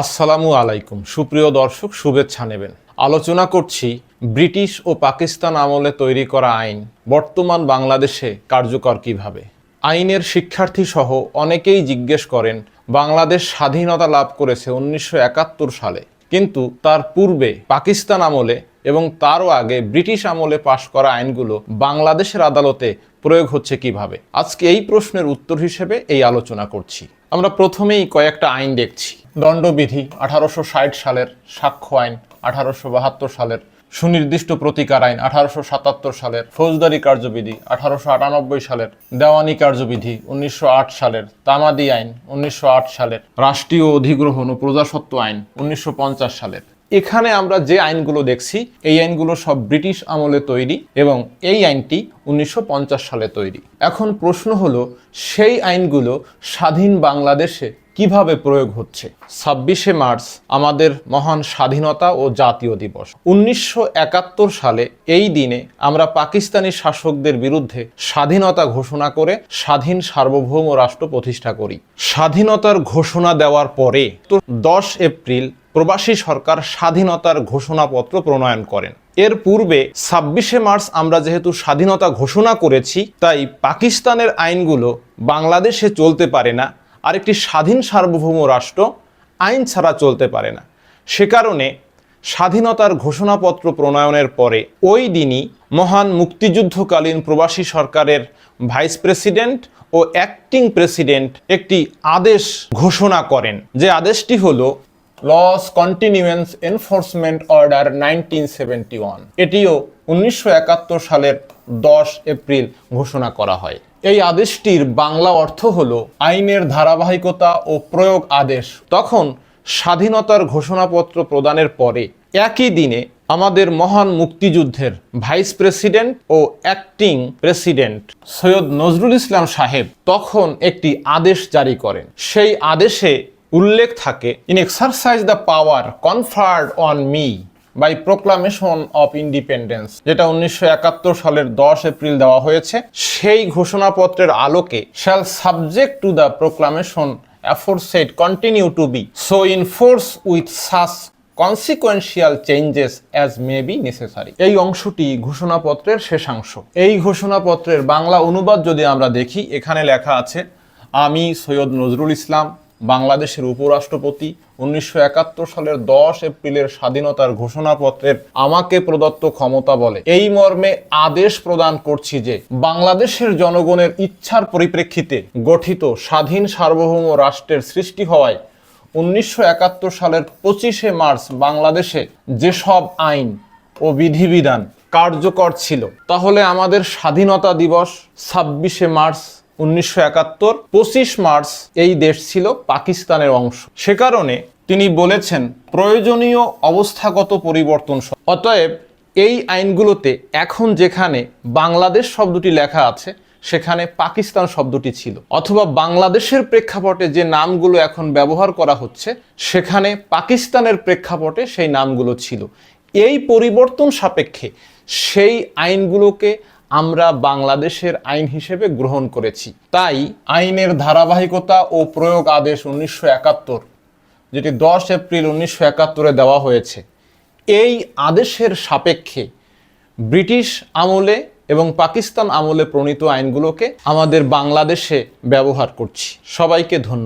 আসসালামু আলাইকুম সুপ্রিয় দর্শক, শুভেচ্ছা নেবেন। আলোচনা করছি ব্রিটিশ ও পাকিস্তান আমলে তৈরি করা আইন বর্তমান বাংলাদেশে কার্যকর কিভাবে। আইনের শিক্ষার্থী সহ অনেকেই জিজ্ঞেস করেন বাংলাদেশ স্বাধীনতা লাভ করেছে 1971 সালে, কিন্তু তার পূর্বে পাকিস্তান আমলে এবং তারও আগে ব্রিটিশ আমলে পাশ করা আইনগুলো বাংলাদেশের আদালতে প্রয়োগ হচ্ছে কিভাবে। আজকে এই প্রশ্নের উত্তর হিসেবে এই আলোচনা করছি। আমরা প্রথমেই কয়েকটা আইন দেখছি। দণ্ডবিধি 1860 সালের, সাক্ষ্য আইন 1872 সালের, সুনির্দিষ্ট প্রতিকার আইন 1877 সালের, ফৌজদারি কার্যবিধি 1898 সালের, দেওয়ানি কার্যবিধি 1908 সালের, তামাদি আইন 1908 সালের, রাষ্ট্রীয় অধিগ্রহণ ও প্রজাস্বত্ব আইন 1950 সালের। এখানে আমরা যে আইনগুলো দেখছি এই আইনগুলো সব ব্রিটিশ আমলে তৈরি এবং এই আইনটি 1950 সালে তৈরি। এখন প্রশ্ন হলো সেই আইনগুলো স্বাধীন বাংলাদেশে কিভাবে প্রয়োগ হচ্ছে। 26শে মার্চ আমাদের মহান স্বাধীনতা ও জাতীয় দিবস। 1971 সালে এই দিনে আমরা পাকিস্তানি শাসকদের বিরুদ্ধে স্বাধীনতা ঘোষণা করে স্বাধীন সার্বভৌম রাষ্ট্র প্রতিষ্ঠা করি। স্বাধীনতার ঘোষণা দেওয়ার পরে 10 এপ্রিল প্রবাসী সরকার স্বাধীনতার ঘোষণাপত্র প্রণয়ন করেন। এর পূর্বে 26শে মার্চ আমরা যেহেতু স্বাধীনতা ঘোষণা করেছি, তাই পাকিস্তানের আইনগুলো বাংলাদেশে চলতে পারে না, আর একটি স্বাধীন সার্বভৌম রাষ্ট্র আইন ছাড়া চলতে পারে না। সে কারণে স্বাধীনতার ঘোষণাপত্র প্রণয়নের পরে ওই দিনই মহান মুক্তিযুদ্ধকালীন প্রবাসী সরকারের ভাইস প্রেসিডেন্ট ও অ্যাক্টিং প্রেসিডেন্ট একটি আদেশ ঘোষণা করেন, যে আদেশটি হলো লস কন্টিনিউয়েন্স এনফোর্সমেন্ট অর্ডার 1971। এটিও 1971 সালের 10 এপ্রিল ঘোষণা করা হয়। এই আদেশটির বাংলা অর্থ হলো আইনের ধারাবাহিকতা ও প্রয়োগ আদেশ। তখন স্বাধীনতার ঘোষণাপত্র প্রদানের পরে একই দিনে আমাদের মহান মুক্তিযুদ্ধের ভাইস প্রেসিডেন্ট ও অ্যাক্টিং প্রেসিডেন্ট সৈয়দ নজরুল ইসলাম সাহেব তখন একটি আদেশ জারি করেন। সেই আদেশে উল্লেখ থাকে, in exercise the power conferred on me by proclamation of independence, যেটা 1971 সালের 10 এপ্রিল দেওয়া হয়েছে। সেই ঘোষণাপত্রের আলোকে shall subject to the proclamation aforesaid continue to be so in force with such consequential changes as may be necessary. এই অংশটি ঘোষণাপত্রের শেষাংশ। এই ঘোষণাপত্রের বাংলা অনুবাদ যদি আমরা দেখি, এখানে লেখা আছে, আমি সৈয়দ নজরুল ইসলাম বাংলাদেশের উপরাষ্ট্রপতি 1971 সালের 10 এপ্রিলের স্বাধীনতার ঘোষণাপত্রের আমাকে প্রদত্ত ক্ষমতা বলে এই মর্মে আদেশ প্রদান করছি যে বাংলাদেশের জনগণের ইচ্ছার পরিপ্রেক্ষিতে গঠিত স্বাধীন সার্বভৌম রাষ্ট্রের সৃষ্টি হওয়ায় 1971 সালের 25শে মার্চ বাংলাদেশে যেসব আইন ও বিধিবিধান কার্যকর ছিল, তাহলে আমাদের স্বাধীনতা দিবস 26শে মার্চ 1971, 25 মার্চ এই দেশ ছিল পাকিস্তানের অংশ। সে কারণে তিনি বলেছেন প্রয়োজনীয় অবস্থাগত পরিবর্তন। অতএব এই আইনগুলোতে এখন যেখানে বাংলাদেশ শব্দটি লেখা আছে সেখানে পাকিস্তান শব্দটি ছিল, অথবা বাংলাদেশের প্রেক্ষাপটে যে নামগুলো এখন ব্যবহার করা হচ্ছে সেখানে পাকিস্তানের প্রেক্ষাপটে সেই নামগুলো ছিল। এই পরিবর্তন সাপেক্ষে সেই আইনগুলোকে আমরা বাংলাদেশের আইন হিসেবে গ্রহণ করেছি। তাই আইনের ধারাবাহিকতা ও প্রয়োগ আদেশ 1971, যেটি 10 এপ্রিল 1971 দেওয়া হয়েছে, এই আদেশের সাপেক্ষে ব্রিটিশ আমলে এবং পাকিস্তান আমলে প্রণীত আইনগুলোকে আমাদের বাংলাদেশে ব্যবহার করছি। সবাইকে ধন্যবাদ।